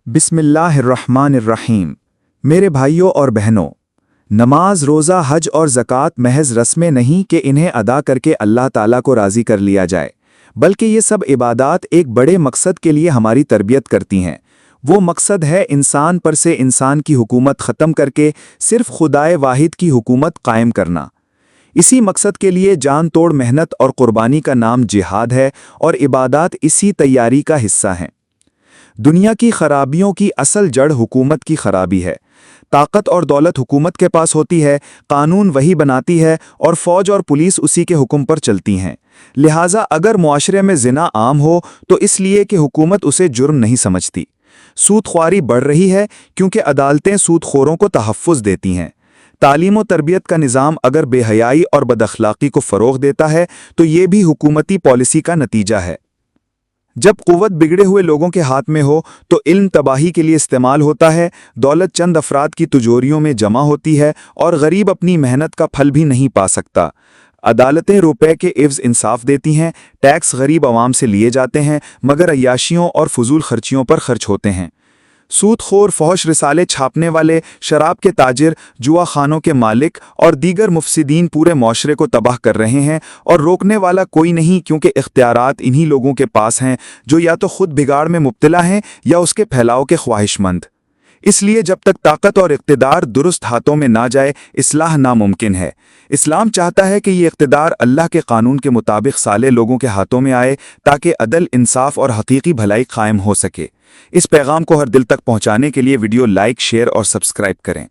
बिस्मिल्लाहिर्रहमानिर्रहीम। मेरे भाइयों और बहनों, नमाज, रोज़ा, हज और ज़कात महज रस्में नहीं कि इन्हें अदा करके अल्लाह ताला को राज़ी कर लिया जाए, बल्कि ये सब इबादात एक बड़े मकसद के लिए हमारी तरबियत करती हैं। वो मकसद है इंसान पर से इंसान की हुकूमत ख़त्म करके सिर्फ खुदाए वाहिद की हुकूमत कायम करना। इसी मकसद के लिए जान तोड़ मेहनत और कुर्बानी का नाम जिहाद है और इबादात इसी तैयारी का हिस्सा हैं। दुनिया की खराबियों की असल जड़ हुकूमत की खराबी है। ताकत और दौलत हुकूमत के पास होती है, कानून वही बनाती है और फौज और पुलिस उसी के हुक्म पर चलती हैं। लिहाजा अगर मुआशरे में जिना आम हो तो इसलिए कि हुकूमत उसे जुर्म नहीं समझती। सूदख्वारी बढ़ रही है क्योंकि अदालतें सूदखोरों को तहफ़्फ़ुज़ देती हैं। तालीम व तरबियत का निज़ाम अगर बेहयाई और बदअखलाक़ी को फ़रोग़ देता है तो ये भी हुकूमती पॉलिसी का नतीजा है। जब क़ुव्वत बिगड़े हुए लोगों के हाथ में हो तो इल्म तबाही के लिए इस्तेमाल होता है, दौलत चंद अफराद की तिजोरियों में जमा होती है और गरीब अपनी मेहनत का फल भी नहीं पा सकता। अदालतें रुपए के इव्ज़ इंसाफ देती हैं, टैक्स गरीब आवाम से लिए जाते हैं मगर अय्याशियों और फजूल खर्चियों पर खर्च होते हैं। सूदखोर, फौश रिसाले छापने वाले, शराब के ताजिर, जुआ खानों के मालिक और दीगर मुफसिदीन पूरे मौशरे को तबाह कर रहे हैं और रोकने वाला कोई नहीं, क्योंकि इख्तियारात इन्हीं लोगों के पास हैं जो या तो खुद बिगाड़ में मुब्तला हैं या उसके फैलाव के ख्वाहिशमंद। इसलिए जब तक ताकत और इक़्तिदार दुरुस्त हाथों में ना जाए, इस्लाह नामुमकिन है। इस्लाम चाहता है कि ये इक़्तिदार अल्लाह के कानून के मुताबिक साले लोगों के हाथों में आए ताकि अदल, इंसाफ और हकीकी भलाई कायम हो सके। इस पैगाम को हर दिल तक पहुंचाने के लिए वीडियो लाइक, शेयर और सब्सक्राइब करें।